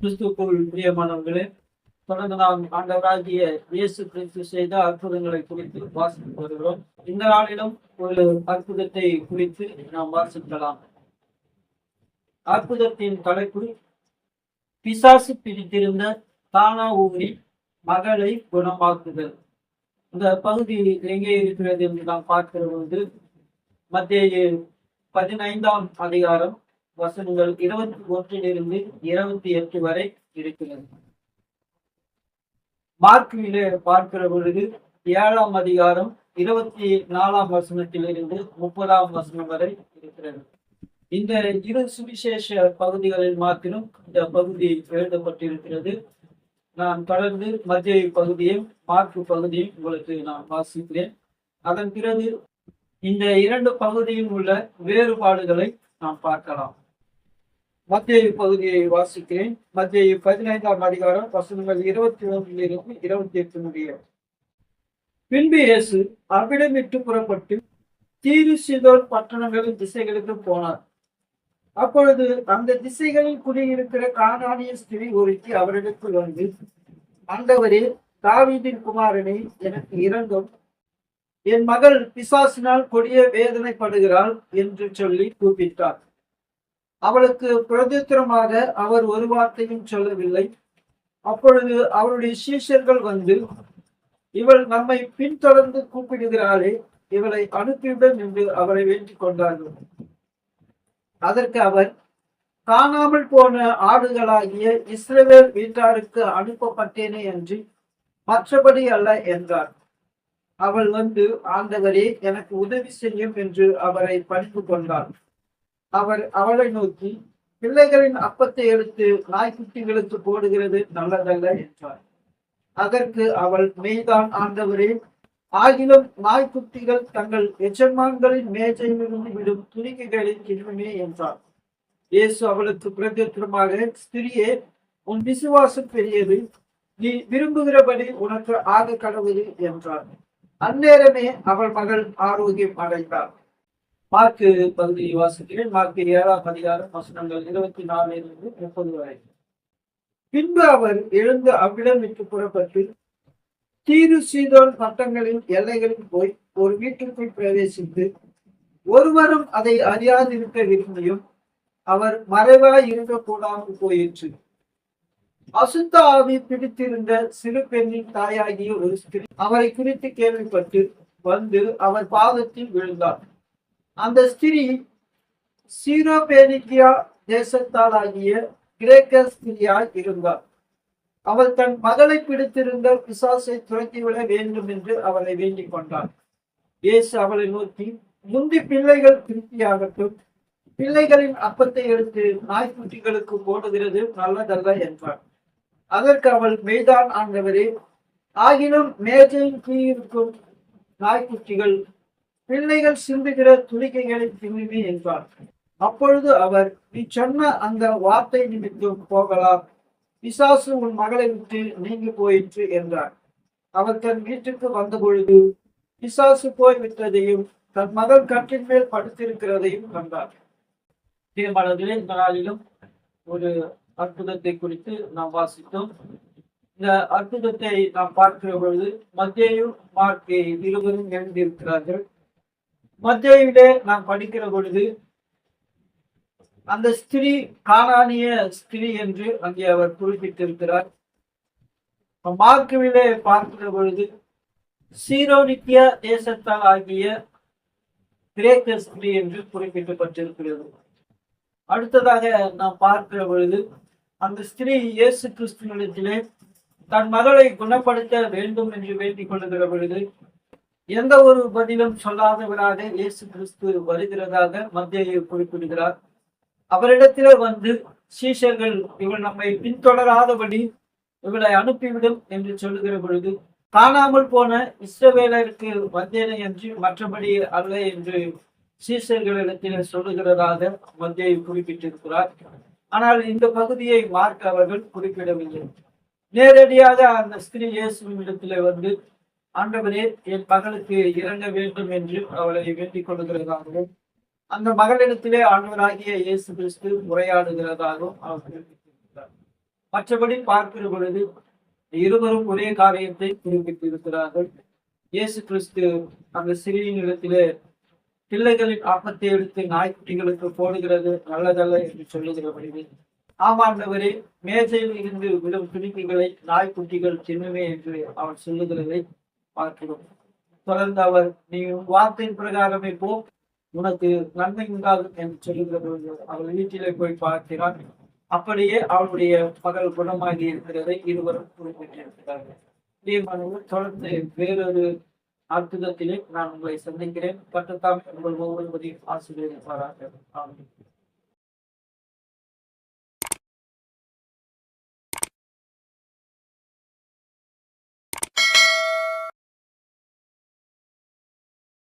கிறிஸ்துவுக்குள் பிரியமானவர்களே, தொடர்ந்து நாம் ஆண்டவராகிய இயேசு கிறிஸ்து செய்த அற்புதங்களை குறித்து வாசித்து வருகிறோம். இந்த நாளிலும் ஒரு அற்புதத்தை குறித்து நாம் வாசிக்கலாம். அற்புதத்தின் தலைப்பு பிசாசு பிடித்திருந்த தானா ஊரி மகளை குணமாக்குதல். இந்த பகுதி எங்கே இருக்கிறது என்று நாம் பார்க்கிற பொழுது மத்தேயு 15ஆம் அதிகாரம் வசனங்கள் 21 28 வரை இருக்கிறது. மார்க்கிலே பார்க்கிற பொழுது 7ஆம் அதிகாரம் 24ஆம் வசனத்திலிருந்து 30ஆம் வசனம் வரை இருக்கிறது. இந்த இரு சுவிசேஷ பகுதிகளில் மாத்திரம் இந்த பகுதி எழுதப்பட்டிருக்கிறது. நான் தொடர்ந்து மத்தேயு பகுதியும் மார்க்கு பகுதியும் உங்களுக்கு நான் வாசிக்கிறேன். அதன் பிறகு இந்த இரண்டு பகுதியில் உள்ள வேறுபாடுகளை நாம் பார்க்கலாம். மத்தேயு பகுதியை வாசிக்கிறேன். மத்தேயு 15ஆம் அதிகாரம் வசனங்கள் 21 28 முடிய. பின்பு இயேசு அவ்விடம் விட்டு புறப்பட்டு தீரு சீதோன் பட்டணங்களின் திசைகளுக்கு போனார். அப்பொழுது அந்த திசைகளில் குடியிருக்கிற கானானிய ஸ்திரீ ஒருத்தி அவரிடத்தில் வந்து, ஆண்டவரே, தாவீதின் குமாரனே, எனக்கு இரங்கும், என் மகள் பிசாசினால் கொடிய வேதனைப்படுகிறாள் என்று சொல்லி கூப்பிட்டார். அவளுக்கு பிரதித்திரமாக அவர் ஒரு வார்த்தையும் சொல்லவில்லை. அப்பொழுது அவருடைய சீஷர்கள் வந்து, இவள் நம்மை பின்தொடர்ந்து கூப்பிடுகிறாளே, இவளை அனுப்பிவிடும் என்று அவரை வேண்டிக் கொண்டார்கள். அதற்கு அவர், காணாமல் போன ஆடுகளாகிய இஸ்ரவேல் வீட்டாருக்கு அனுப்பப்பட்டேனே என்று மற்றபடி அல்ல என்றார். அவள் வந்து, ஆண்டவரே, எனக்கு உதவி செய்யும் என்று அவரை பணிந்து கொண்டாள். அவர் அவளை நோக்கி, பிள்ளைகளின் அப்பத்தை எடுத்து நாய்க்குட்டிகளுக்கு போடுகிறது நல்லதல்ல என்றார். அதற்கு அவள், மெய்தான் ஆண்டவரே, ஆகிலும் நாய்க்குட்டிகள் தங்கள் எஜமான்களின் மேஜையிலிருந்து விடும் துணிக்கைகளில் தின்னுமே என்றார். இயேசு அவளுக்கு பிரதித்திரமாக, ஸ்திரியே, உன் விசுவாசம் பெரியது, நீ விரும்புகிறபடி உனக்கு ஆக கடவுது என்றார். அந்நேரமே அவள் மகள் ஆரோக்கியம் அடைந்தார். மார்க்கு பகுதியை வாசிக்கிறேன். மார்க்கு 7ஆம் அதிகாரம் வசனங்கள் 24 30 வரை. பின்பு அவர் எழுந்து அவ்விடம் விட்டு புறப்பட்டு தீரு சீதோன் பட்டணங்களின் எல்லைகளில் போய் ஒரு வீட்டுக்குள் பிரவேசித்து, ஒருவரும் அதை அறியாதிருக்க விரும்பியும் அவர் மறைவாய் இருக்கக்கூடாமல் போயிற்று. அசுத்த ஆவி பிடித்திருந்த சிறு பெண்ணின் தாயாகிய ஒரு ஸ்திரீ அவரை குறித்து கேள்விப்பட்டு வந்து அவர் பாதத்தில் விழுந்தார். அந்த ஸ்திரீ சீரோபேனிக்கியா தேசத்தாளாகிய கிரேக்க ஸ்திரியாய் இருந்தார். அவள் தன் மகளை பிடித்திருந்த பிசாசை துரத்திவிட வேண்டும் என்று அவளை வேண்டிக் கொண்டார். இயேசு அவளை நோக்கி, முந்தி பிள்ளைகள் திருப்தியாகட்டும், பிள்ளைகளின் அப்பத்தை எடுத்து நாய்க்குட்டிகளுக்கு போடுகிறது நல்லதல்ல என்றார். அதற்கு அவள், மெய்தான் ஆண்டவரே, ஆகிலும் மேஜையின் கீழிருக்கும் நாய்க்குட்டிகள் பிள்ளைகள் சிந்துகிற துணிக்கைகளை தின்னுமே என்றார். அப்பொழுது அவர், நீ சொன்ன அந்த வார்த்தை நிமித்தம் போகலாம், பிசாசு உன் மகளை விட்டு நீங்கி போயிற்று என்றார். அவர் தன் வீட்டுக்கு வந்த பொழுது பிசாசு போய் விட்டதையும் தன் மகள் கட்டின் மேல் படுத்திருக்கிறதையும் கண்டார். தீர்மானத்திலே இந்த நாளிலும் ஒரு அற்புதத்தை குறித்து நாம் வாசித்தோம். இந்த அற்புதத்தை நாம் பார்க்கிற பொழுது மத்தேயு மார்க்கு இருவரும் எழுதியிருக்கிறார்கள். மத்தேயுவிலே நாம் படிக்கிற பொழுது அந்த ஸ்திரீ கானானிய ஸ்திரீ என்று அங்கே அவர் குறிப்பிட்டிருக்கிறார். மார்க்குவிலே பார்க்கிற பொழுது சீரோனிக்கிய தேசத்தால் ஆகிய கிரேக்க ஸ்திரீ என்று குறிப்பிடப்பட்டிருக்கிறது. அடுத்ததாக நாம் பார்க்கிற பொழுது அந்த ஸ்திரீ இயேசு கிறிஸ்துவினிடத்திலே தன் மகளை குணப்படுத்த வேண்டும் என்று வேண்டிக் கொள்ளுகிற பொழுது எந்த ஒரு பதிலும் சொல்லாதவராக இயேசு கிறிஸ்து வருகிறதாக மத்தேயு குறிப்பிடுகிறார். அவரிடத்திலே வந்து சீஷர்கள், இவள் நம்மை பின்தொடராதபடி இவளை அனுப்பிவிடும் என்று சொல்லுகிற பொழுது, காணாமல் போன இஸ்ரவேலருக்கு வந்தேனே என்று மற்றபடி அல்ல என்று சீஷர்களிடத்திலே சொல்லுகிறதாக மத்தேயு குறிப்பிட்டிருக்கிறார். ஆனால் இந்த பகுதியை மார்க் அவர்கள் குறிப்பிடவில்லை. நேரடியாக அந்த ஸ்திரீ இயேசுவின் இடத்திலே வந்து, ஆண்டவரே, என் மகளுக்கு இறங்க வேண்டும் என்று அவளை வேண்டிக் கொள்ளுகிறதாகவும் அந்த மகளிடத்திலே ஆண்டவராகிய இயேசு கிறிஸ்து உரையாடுகிறதாகவும் அவர் குறிப்பிட்டிருக்கிறார். மற்றபடி பார்க்கிற பொழுது இருவரும் ஒரே காரியத்தை குறிப்பிட்டிருக்கிறார்கள். இயேசு கிறிஸ்து அந்த சிறிய நிலத்திலே பிள்ளைகளின் அப்பத்தை எடுத்து நாய்க்குட்டிகளுக்கு போடுகிறது நல்லதல்ல என்று சொல்லுகிறபடி, ஆமாண்டவரே, மேசையில் இருந்து விடும் துணிக்கைகளை நாய்க்குட்டிகள் தின்னுமே என்று அவர் சொல்லுகிறதை பார்க்கிறோம். தொடர்ந்து அவர், நீ உன் வார்த்தையின் பிரகாரமே போ, உனக்கு நன்மை உண்டாகும் என்று சொல்லுகிற பொழுது அவள் வீட்டிலே போய் பார்க்கிறார். அப்படியே அவளுடைய மகள் குணமாகி இருக்கிறதை இருவரும் குறிப்பிட்டிருக்கிறார்கள். தொடர்ந்து வேறொரு அற்புதத்திலே நான் உங்களை சந்திக்கிறேன். கர்த்தர் உங்கள் ஒவ்வொருவரையும் ஆசீர்வதிப்பாராக. ஆமென்.